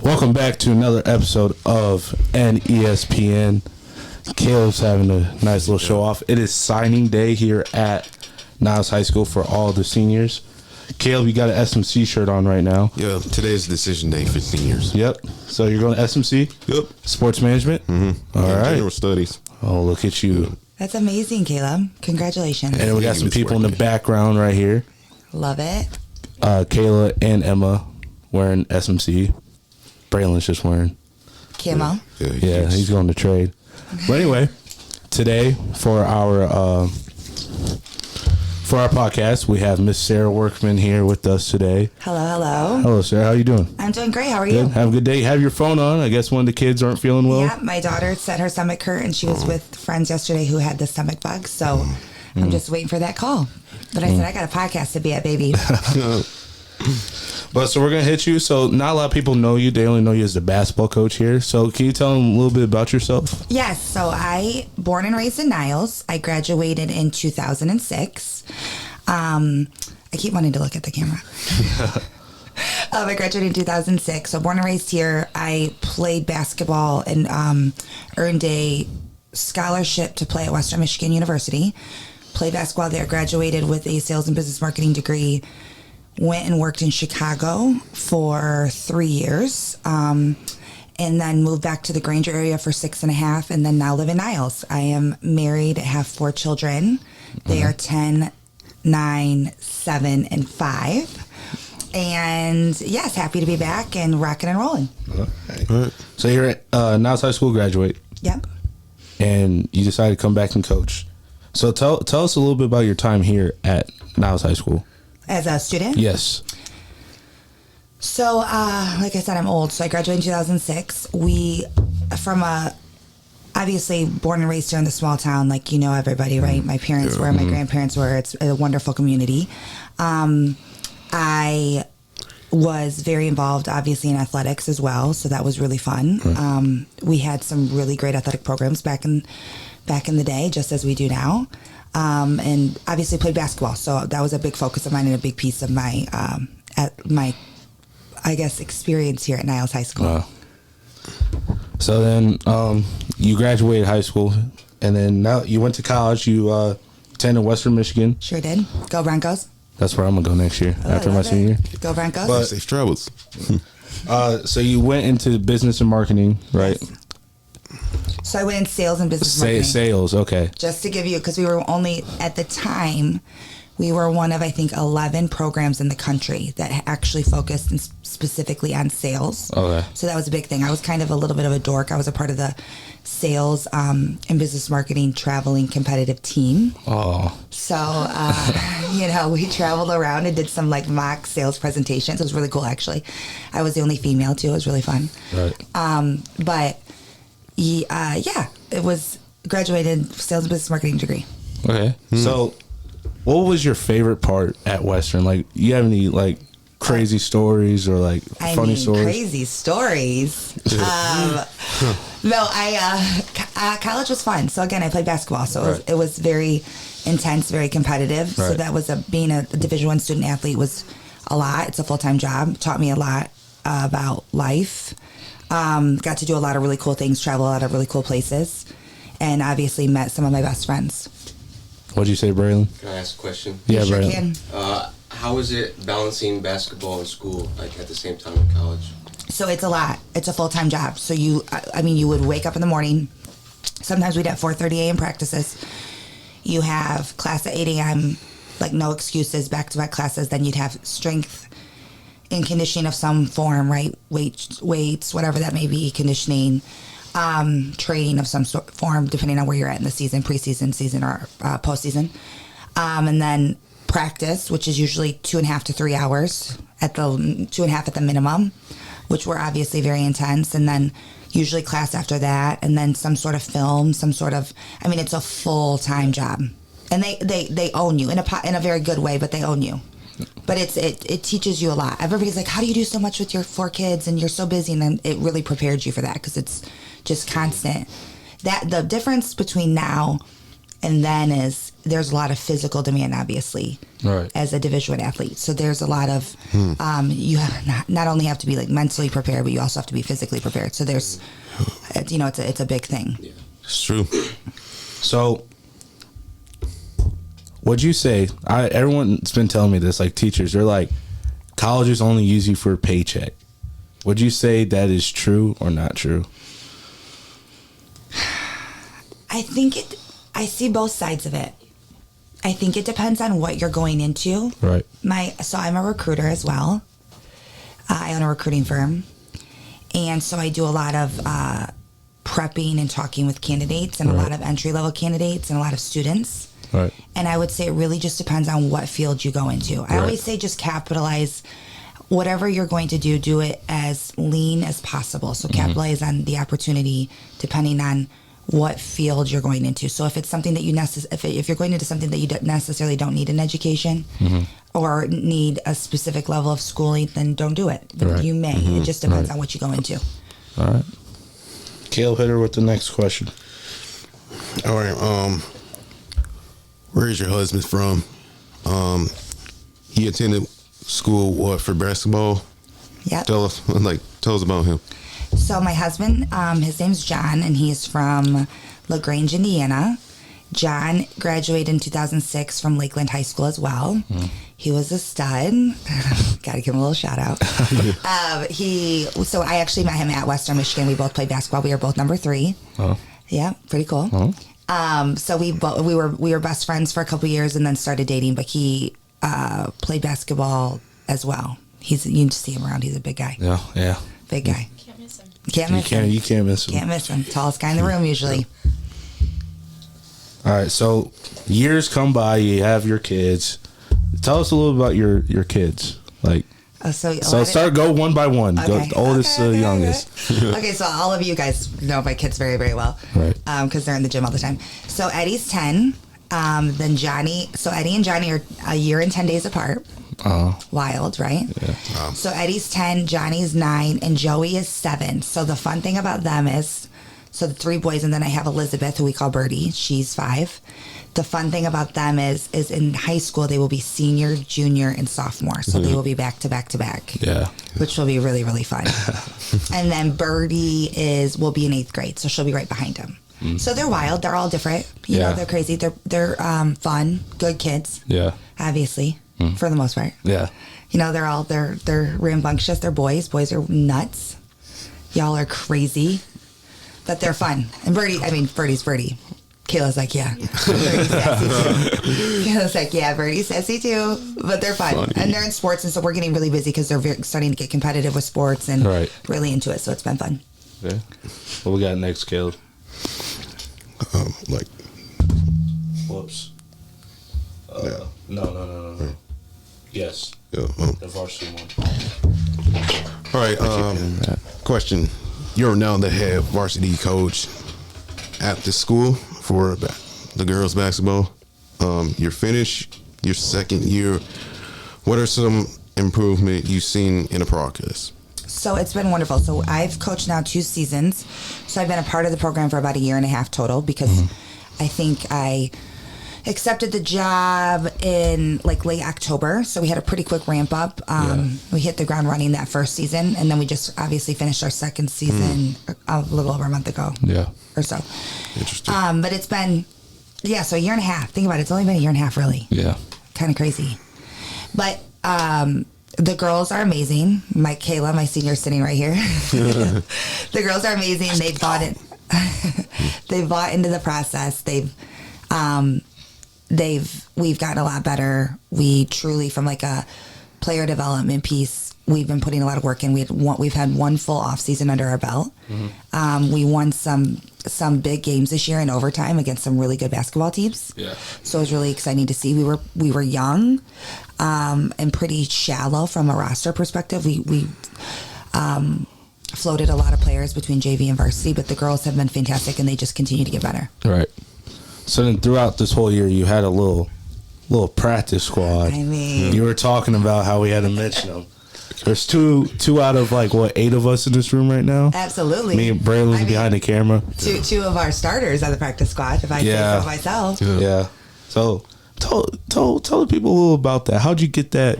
Welcome back to another episode of NESPN. Kaleb's having a nice little show off. It is signing day here at Niles High School for all the seniors. Kaleb, you got an SMC shirt on right now. Yeah, today's decision day for seniors. Yep. So you're going to SMC? Yep. Sports management? Mm-hmm. All right. General studies. Oh, look at you. That's amazing, Kaleb. Congratulations. And we got some people in the background right here. Love it. Kayla and Emma wearing SMC. Braylon's just wearing Camo. Yeah, he's going to trade. But anyway, today for our podcast, we have Miss Sarah Workman here with us today. Hello. Hello, Sarah. How you doing? I'm doing great. How are you? Good. Have a good day. Have your phone on. I guess one of the kids aren't feeling well. Yeah, my daughter said her stomach hurt, and she was with friends yesterday who had the stomach bug. So I'm just waiting for that call. But I said, I got a podcast to be at, baby. But so we're going to hit you. So not a lot of people know you. They only know you as the basketball coach here. So can you tell them a little bit about yourself? Yes. So I, born and raised in Niles. I graduated in 2006. I keep wanting to look at the camera. I graduated in 2006. So born and raised here. I played basketball and earned a scholarship to play at Western Michigan University. Played basketball there. Graduated with a sales and business marketing degree. Went and worked in Chicago for 3 years, and then moved back to the Granger area for 6.5, and then now live in Niles. I am married, have 4 children. They are 10, 9, 7, and 5. And yes, happy to be back and rocking and rolling. Okay. So you're at Niles High School graduate. Yep. And you decided to come back and coach. So tell us a little bit about your time here at Niles High School. As a student? Yes. So, like I said, I'm old. So I graduated in 2006. Obviously born and raised here in the small town, like you know everybody, right? My parents were, my grandparents were. It's a wonderful community. I was very involved, obviously, in athletics as well. So that was really fun. Right. We had some really great athletic programs back in the day, just as we do now. And obviously played basketball. So that was a big focus of mine and a big piece of my experience here at Niles High School. Wow. So then you graduated high school, and then now you went to college. You attended Western Michigan. Sure did. Go Broncos. That's where I'm going to go next year after my senior year. Go Broncos. But, safe travels. So you went into business and marketing, right? Yes. So I went in sales and business marketing. Sales, okay. Just to give you, because we were only, at the time, we were one of, I think, 11 programs in the country that actually focused specifically on sales. Okay. So that was a big thing. I was kind of a little bit of a dork. I was a part of the sales and business marketing traveling competitive team. Oh. So, we traveled around and did some like mock sales presentations. It was really cool, actually. I was the only female, too. It was really fun. Right. But... it was graduated sales and business marketing degree. Okay. So what was your favorite part at Western? Like, you have any like crazy stories or like funny stories? Crazy stories. College was fun. So again, I played basketball. So it was very intense, very competitive. Right. So that was being a Division I student athlete was a lot. It's a full-time job. Taught me a lot about life. Got to do a lot of really cool things, travel a lot of really cool places, and obviously met some of my best friends. What'd you say, Braylon? Can I ask a question? Yeah, sure Braylon. Can. How is it balancing basketball and school, like at the same time in college? So it's a lot. It's a full-time job. So you would wake up in the morning. Sometimes we'd have 4:30 a.m. practices. You have class at 8 a.m., like no excuses, back-to-back classes. Then you'd have strength and conditioning of some form, right? Weights, whatever that may be, conditioning, training of some form, depending on where you're at in the season, preseason, season, or postseason. And then practice, which is usually 2.5 to 3 hours at the 2.5 at the minimum, which were obviously very intense. And then usually class after that, and then some sort of film, it's a full-time job. And they own you in a very good way, but they own you. But it teaches you a lot. Everybody's like, how do you do so much with your 4 kids and you're so busy? And then it really prepares you for that because it's just constant. That the difference between now and then is there's a lot of physical demand, obviously, Right. as a Division I athlete. So there's a lot of you not only have to be like mentally prepared, but you also have to be physically prepared. So there's, it's a big thing. Yeah. It's true. So, what'd you say? Everyone's been telling me this, like teachers, they're like, colleges only use you for a paycheck. Would you say that is true or not true? I see both sides of it. I think it depends on what you're going into. Right. So I'm a recruiter as well. I own a recruiting firm. And so I do a lot of prepping and talking with candidates and a lot of entry-level candidates and a lot of students. Right. And I would say it really just depends on what field you go into. I always say just capitalize whatever you're going to do it as lean as possible. So capitalize on the opportunity depending on what field you're going into. So if it's something that you if you're going into something that you necessarily don't need an education or need a specific level of schooling, then don't do it. But you may. It just depends on what you go into. All right. Kaleb, hit her with the next question. All right. Where is your husband from? He attended school for basketball. Yep. Tell us about him. So my husband, his name's John, and he is from LaGrange, Indiana. John graduated in 2006 from Lakeland High School as well. He was a stud. Got to give him a little shout out. So I actually met him at Western Michigan. We both played basketball. We were both number 3. Oh. Yeah, pretty cool. Oh. So we were best friends for a couple years and then started dating. But he played basketball as well. You can see him around. He's a big guy. Yeah. Big guy. Can't miss him. You can't miss him. Can't miss him. Tallest guy in the room usually. All right. So years come by. You have your kids. Tell us a little about your kids. Go one by one. Okay. Go the oldest to the youngest. Okay, so all of you guys know my kids very, very well. Right. Because they're in the gym all the time. So Eddie's 10. Then Johnny. So Eddie and Johnny are a year and 10 days apart. Wild, right? Yeah. Wow. So Eddie's 10, Johnny's 9, and Joey is 7. So the fun thing about them is, so the 3 boys, and then I have Elizabeth, who we call Birdie. She's 5. The fun thing about them is in high school they will be senior, junior, and sophomore. So they will be back to back to back. Yeah. Which will be really, really fun. And then Birdie will be in 8th grade, so she'll be right behind him. So they're wild. They're all different. You know, they're crazy. They're fun, good kids. Yeah. Obviously, for the most part. Yeah. You know, they're rambunctious. They're boys. Boys are nuts. Y'all are crazy, but they're fun. And Birdie's Birdie. Kayla's like, yeah. Birdie's sassy too. Kayla's like, yeah, Birdie's sassy too. But they're fun. Funny. And they're in sports, and so we're getting really busy because they're starting to get competitive with sports and really into it. So it's been fun. Yeah. What we got next, Kaleb? Whoops. No. Yes. Yeah, the varsity one. All right. Question. You're now the head varsity coach at the school for the girls basketball. You're finished your 2nd year. What are some improvement you've seen in the progress? So it's been wonderful. So I've coached now 2 seasons. So I've been a part of the program for about a year and a half total because I think I accepted the job in late October. So we had a pretty quick ramp up. We hit the ground running that first season, and then we just obviously finished our 2nd season a little over a month ago. Yeah. Or so. Interesting. But it's been, so a year and a half. Think about it. It's only been a year and a half, really. Yeah. Kind of crazy. But the girls are amazing. Kayla, my senior, is sitting right here. The girls are amazing. They bought it. They bought into the process. We've gotten a lot better. We truly, from a player development piece, we've been putting a lot of work in. We've had 1 full off season under our belt. We won some big games this year in overtime against some really good basketball teams. Yeah. So it was really exciting to see. We were young, and pretty shallow from a roster perspective. We floated a lot of players between JV and varsity, but the girls have been fantastic, and they just continue to get better. Right. So then throughout this whole year, you had a little practice squad. I mean, you were talking about how we had to mention them. There's two out of 8 of us in this room right now. Absolutely. Me and Braylon's behind the camera. Two of our starters on the practice squad, if I say so myself. Yeah. So tell the people a little about that. How'd you get that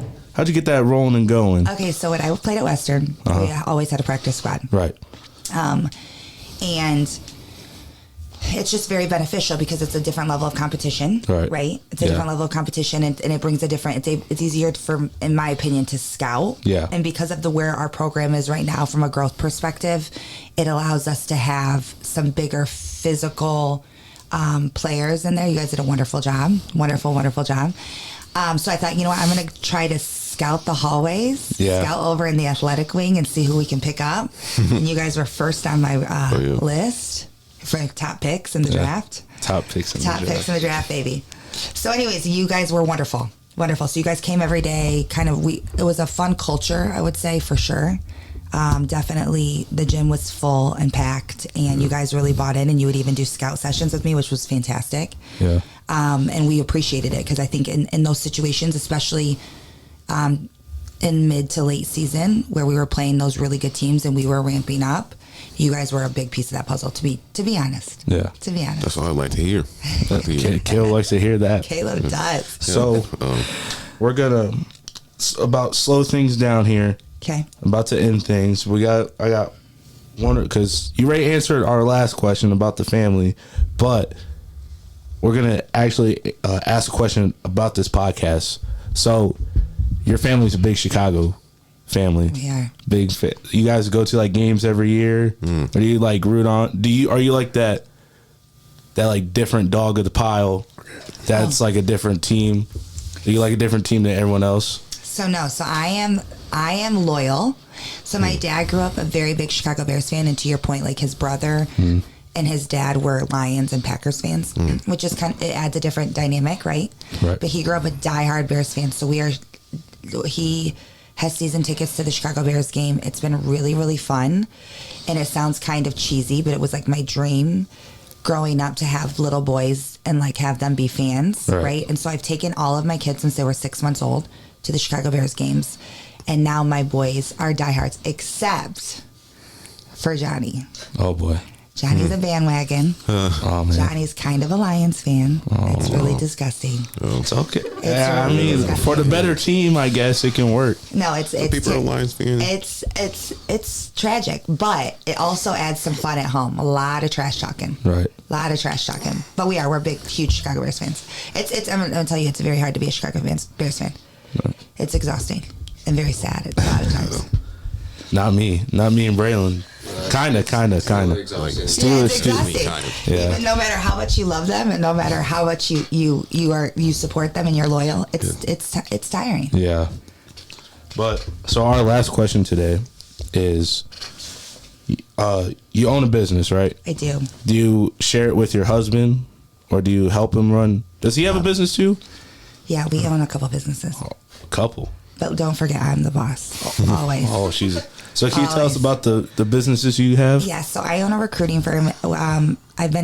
rolling and going? Okay, so when I played at Western, we always had a practice squad. Right. And it's just very beneficial because it's a different level of competition, right? It's a different level of competition, and it brings a different. It's easier for, in my opinion, to scout. Yeah. And because of where our program is right now, from a growth perspective, it allows us to have some bigger physical players in there. You guys did a wonderful job, wonderful job. So I thought, you know what, I'm going to try to scout the hallways, scout over in the athletic wing, and see who we can pick up. And you guys were first on my list for top picks in the draft. Top picks in the draft, baby. So anyways, you guys were wonderful. So you guys came every day. It was a fun culture, I would say, for sure. Definitely the gym was full and packed, and you guys really bought in, and you would even do scout sessions with me, which was fantastic. Yeah. And we appreciated it because I think in those situations, especially in mid to late season where we were playing those really good teams and we were ramping up, you guys were a big piece of that puzzle, to be honest. Yeah. To be honest. That's what I like to hear. Kaleb likes to hear that. Kaleb does. So we're gonna about slow things down here. Okay. About to end things. I got one because you already answered our last question about the family, but we're gonna actually ask a question about this podcast. So your family's a big Chicago family. We are. You guys go to like games every year? Or do you like root on? Are you like that like different dog of the pile that's like a different team? Are you like a different team than everyone else? So no, I am loyal. So my dad grew up a very big Chicago Bears fan, and to your point, like his brother and his dad were Lions and Packers fans, which is it adds a different dynamic, right? But he grew up a diehard Bears fan, so he has season tickets to the Chicago Bears game. It's been really, really fun, and it sounds kind of cheesy, but it was like my dream growing up to have little boys and like have them be fans, right? And so I've taken all of my kids since they were 6 months old to the Chicago Bears games, and now my boys are diehards, except for Johnny. Oh boy. Johnny's a bandwagon. Oh man. Johnny's kind of a Lions fan. It's really disgusting. It's okay. It's really disgusting. For the better team, I guess it can work. No, it's people are Lions fans. It's tragic, but it also adds some fun at home. A lot of trash talking. Right. A lot of trash talking. But we're big, huge Chicago Bears fans. I'm gonna tell you, it's very hard to be a Chicago Bears fan. Right. It's exhausting and very sad a lot of times. Not me and Braylon. Kinda. Still exhausting. Yeah. Even no matter how much you love them, and no matter how much you support them and you're loyal, it's tiring. Yeah. But so our last question today is, you own a business, right? I do. Do you share it with your husband, or do you help him run? Does he have a business too? Yeah, we own a couple businesses. A couple. But don't forget, I'm the boss. Always. So can you tell us about the businesses you have? Yeah, so I own a recruiting firm. I've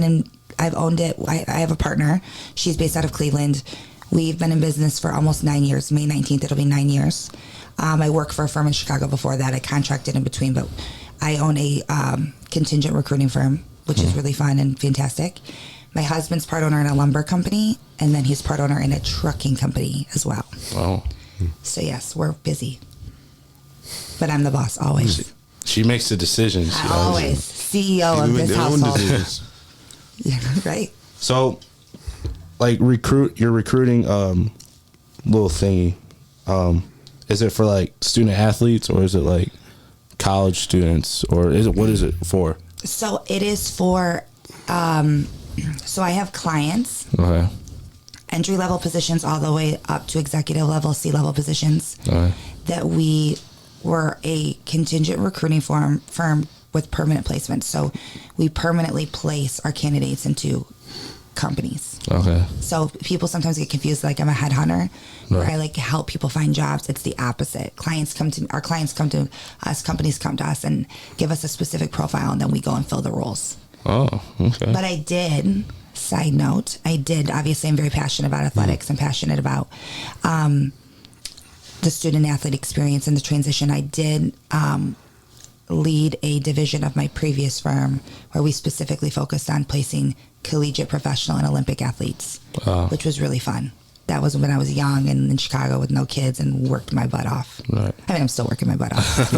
owned it. I have a partner. She's based out of Cleveland. We've been in business for almost 9 years. May 19th, it'll be 9 years. I worked for a firm in Chicago before that. I contracted in between, but I own a contingent recruiting firm, which is really fun and fantastic. My husband's part owner in a lumber company, and then he's part owner in a trucking company as well. Oh. So yes, we're busy. But I'm the boss always. She makes the decisions. Always. CEO of this household. Yeah, right. So, like your recruiting little thingy, is it for like student athletes, or is it like college students, or what is it for? So it is for so I have clients. Okay. Entry level positions all the way up to executive level, C-level positions. Okay. That we were a contingent recruiting firm with permanent placement. So we permanently place our candidates into companies. Okay. So people sometimes get confused, like I'm a headhunter, where I like help people find jobs. It's the opposite. Our clients come to us, companies come to us and give us a specific profile, and then we go and fill the roles. Oh, okay. But side note, obviously I'm very passionate about athletics and passionate about the student athlete experience and the transition. I did lead a division of my previous firm where we specifically focused on placing collegiate, professional, and Olympic athletes, Wow. which was really fun. That was when I was young and in Chicago with no kids and worked my butt off. Right. I mean, I'm still working my butt off.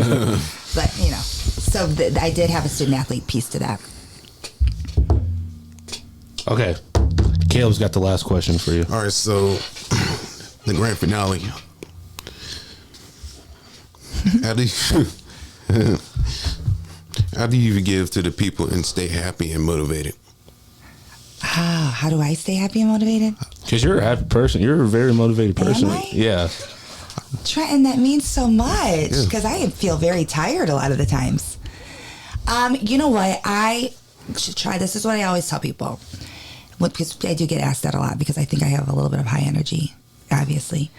But, so I did have a student athlete piece to that. Okay. Caleb's got the last question for you. All right, so the grand finale. How do you give to the people and stay happy and motivated? How do I stay happy and motivated? Because you're a happy person. You're a very motivated person. I? Yeah. Trenton, that means so much because I feel very tired a lot of the times. You know what? I should try. This is what I always tell people. Because I do get asked that a lot because I think I have a little bit of high energy, obviously.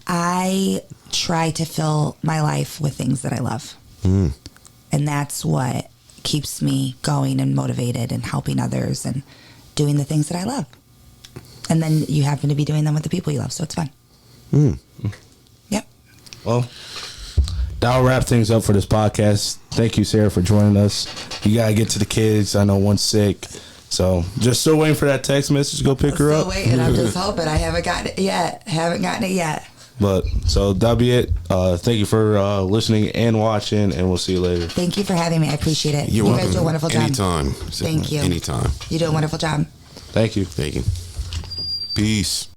I try to fill my life with things that I love. And that's what keeps me going and motivated and helping others and doing the things that I love. And then you happen to be doing them with the people you love, so it's fun. Yep. Well, that'll wrap things up for this podcast. Thank you, Sarah, for joining us. You got to get to the kids. I know one's sick. So just still waiting for that text message to go pick her up. Still waiting. I'm just hoping. I haven't gotten it yet. But so that'll be it. Thank you for listening and watching, and we'll see you later. Thank you for having me. I appreciate it. You're you welcome. guys do a wonderful job. Anytime. Thank you. Anytime. You do a wonderful job. Thank you. Thank you. Peace.